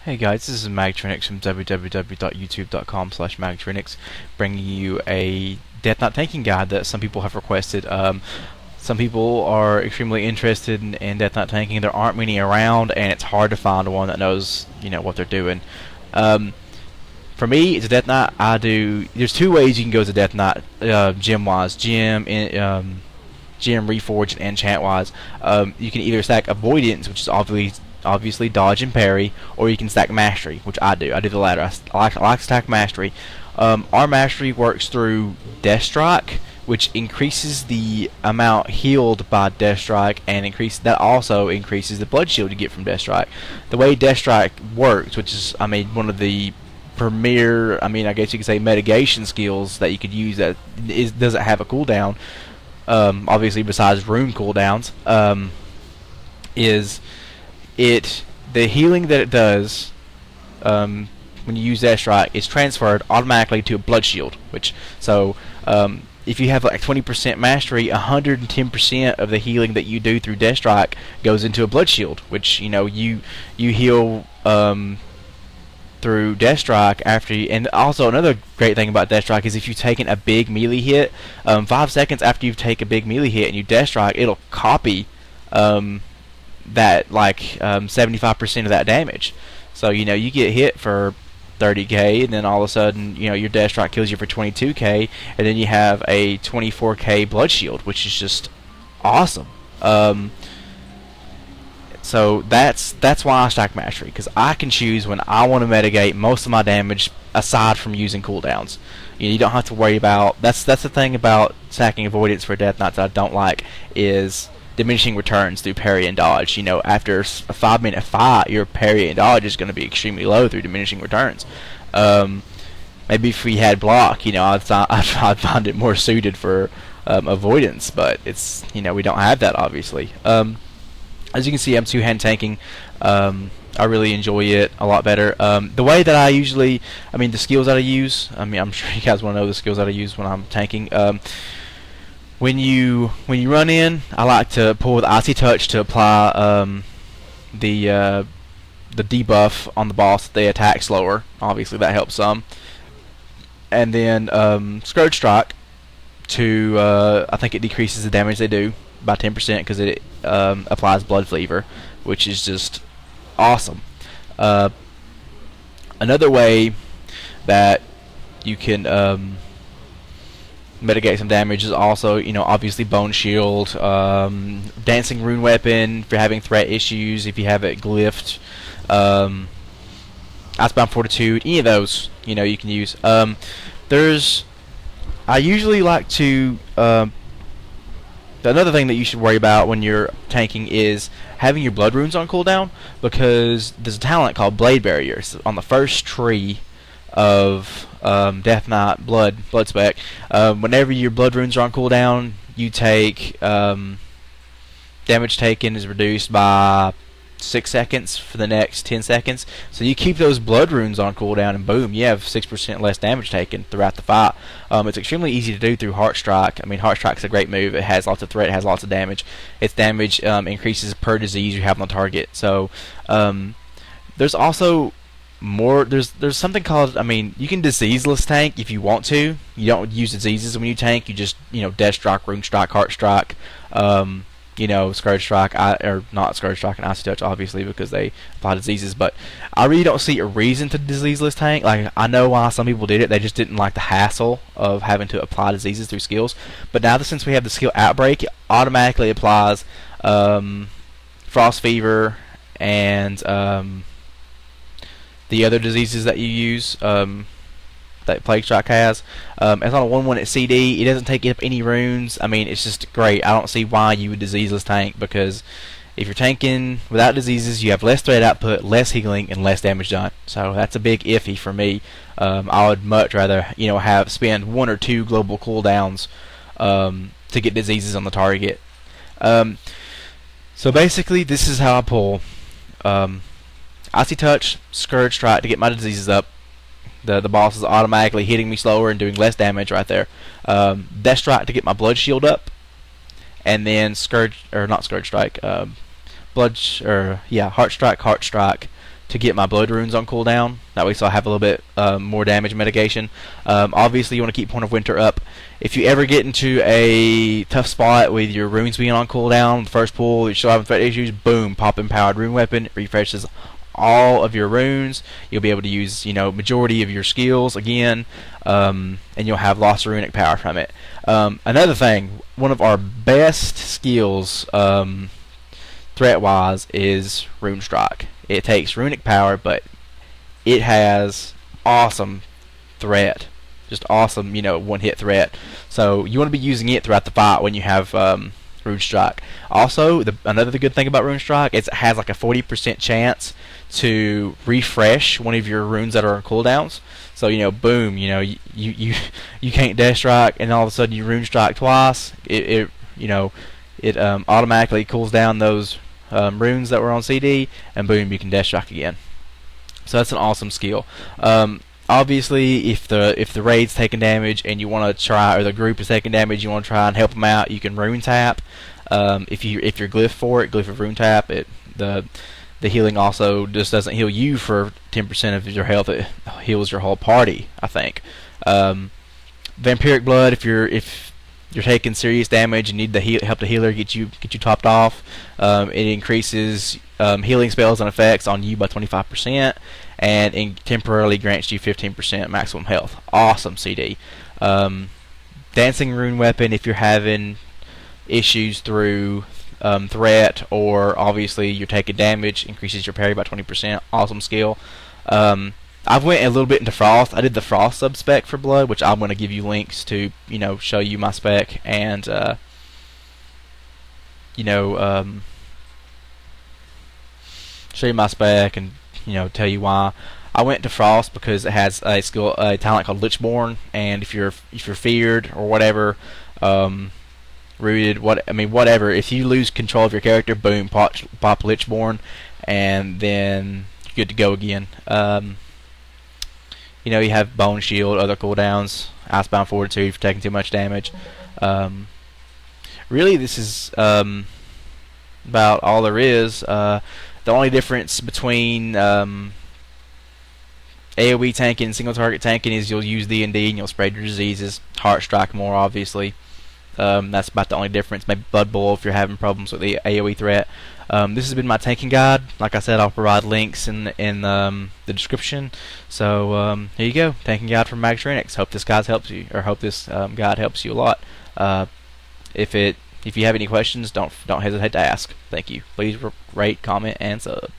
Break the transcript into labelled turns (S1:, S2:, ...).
S1: Hey guys, this is magtrinix from www.youtube.com/magtrinix, bringing you a Death Knot tanking guide that some people have requested. Some people are extremely interested in Death Knot tanking. There aren't many around, and it's hard to find one that knows, what they're doing. For me, it's a Death Knot. There's two ways you can go as a Death Knot, gem-wise, gem, reforge, and enchant-wise. You can either stack Avoidance, which is obviously dodge and parry, or you can stack mastery, which I do. I do the latter. I like to stack mastery. Our mastery works through Death Strike, which increases the amount healed by Death Strike, and that also increases the blood shield you get from Death Strike. The way Death Strike works, which is one of the premier, I guess you could say, mitigation skills that you could use that doesn't have a cooldown, obviously besides rune cooldowns, is the healing that it does when you use Death Strike is transferred automatically to a blood shield. If you have like 20% mastery, 110% of the healing that you do through Death Strike goes into a blood shield, which you heal through Death Strike after you. And also another great thing about Death Strike is if you've taken a big melee hit, 5 seconds after you take a big melee hit and you Death Strike, it'll copy that 75% of that damage. So you get hit for 30k, and then all of a sudden your Death Strike kills you for 22k, and then you have a 24k blood shield, which is just awesome. So that's why I stack mastery, because I can choose when I want to mitigate most of my damage aside from using cooldowns. You don't have to worry about that's the thing about stacking Avoidance for Death Knot that I don't like, is diminishing returns through parry and dodge. After a 5-minute fight, your parry and dodge is going to be extremely low through diminishing returns. Maybe if we had block, I'd find it more suited for Avoidance, but it's we don't have that, obviously. As you can see, I'm two-hand tanking. I really enjoy it a lot better. The way that I usually, the skills that I use, I'm sure you guys want to know the skills that I use when I'm tanking. When you run in, I like to pull with Icy Touch to apply the debuff on the boss that they attack slower. Obviously, that helps some. And then Scourge Strike I think it decreases the damage they do by 10% because it applies Blood Fever, which is just awesome. Another way that you can mitigate some damage is also, obviously Bone Shield, Dancing Rune Weapon if you're having threat issues, if you have it glyphed, Icebound Fortitude, any of those, you can use. I usually like to, another thing that you should worry about when you're tanking is having your blood runes on cooldown, because there's a talent called Blade Barrier. So on the first tree of Death Knot blood spec, whenever your blood runes are on cooldown, you take damage taken is reduced by 6 seconds for the next 10 seconds. So you keep those blood runes on cooldown, and boom, you have 6% less damage taken throughout the fight. It's extremely easy to do through Heart Strike. Heart Strike's a great move. It has lots of threat, it has lots of damage. Its damage increases per disease you have on the target. So there's also more. There's something called, you can diseaseless tank if you want to. You don't use diseases when you tank. You just Death Strike, Rune Strike, Heart Strike, Scourge Strike, or not Scourge Strike and Icy Touch, obviously, because they apply diseases. But I really don't see a reason to diseaseless tank. I know why some people did it. They just didn't like the hassle of having to apply diseases through skills. But now that since we have the skill Outbreak, it automatically applies Frost Fever and the other diseases that you use, that Plague Strike has. It's on a 1-1 at CD. It doesn't take up any runes. It's just great. I don't see why you would diseaseless tank, because if you're tanking without diseases, you have less threat output, less healing, and less damage done. So that's a big iffy for me. I would much rather spend 1 or 2 global cooldowns to get diseases on the target. So basically, this is how I pull. Icy Touch, Scourge Strike to get my diseases up. The boss is automatically hitting me slower and doing less damage right there. Death Strike to get my blood shield up, and then Heart Strike to get my blood runes on cooldown. That way, so I have a little bit more damage mitigation. Obviously, you want to keep Point of Winter up. If you ever get into a tough spot with your runes being on cooldown, the first pull, you're still having threat issues, boom, pop Empowered Rune Weapon, refreshes all of your runes. You'll be able to use, majority of your skills again, and you'll have lots of runic power from it. Another thing, one of our best skills, threat-wise, is Rune Strike. It takes runic power, but it has awesome threat. Just awesome, one-hit threat. So you want to be using it throughout the fight when you have Rune Strike. Also, another good thing about Rune Strike is it has like a 40% chance to refresh one of your runes that are on cooldowns. So boom, you can't Death Strike, and all of a sudden you Rune Strike twice. It automatically cools down those runes that were on CD, and boom, you can Death Strike again. So that's an awesome skill. Obviously, if the raid's taking damage and you want to try, or the group is taking damage, you want to try and help them out, you can Rune Tap. If you're Glyph for it, Glyph of Rune Tap, the healing also just doesn't heal you for 10% of your health. It heals your whole party, I think. Vampiric Blood, if you're taking serious damage and need the help the healer get you topped off, it increases healing spells and effects on you by 25%, and temporarily grants you 15% maximum health. Awesome CD. Dancing Rune Weapon, if you're having issues through threat, or obviously you're taking damage, increases your parry by 20%. Awesome skill. I've went a little bit into Frost. I did the Frost sub-spec for Blood, which I'm going to give you links to, show you my spec, and, show you my spec and, tell you why. I went to Frost because it has a talent called Lichborn, and if you're feared or whatever, rooted, whatever, if you lose control of your character, boom, pop Lichborn, and then you're good to go again. You have Bone Shield, other cooldowns, Icebound Fortitude for taking too much damage. Really, this is about all there is. The only difference between AoE tanking and single target tanking is you'll use D&D and you'll spread your diseases. Heart Strike more, obviously. That's about the only difference. Maybe Blood Bowl if you're having problems with the AoE threat. This has been my tanking guide. Like I said, I'll provide links in the description. So here you go, tanking guide from magtrinix. Hope this guide helps you, or hope this guide helps you a lot. If you have any questions, don't hesitate to ask. Thank you. Please rate, comment, and sub.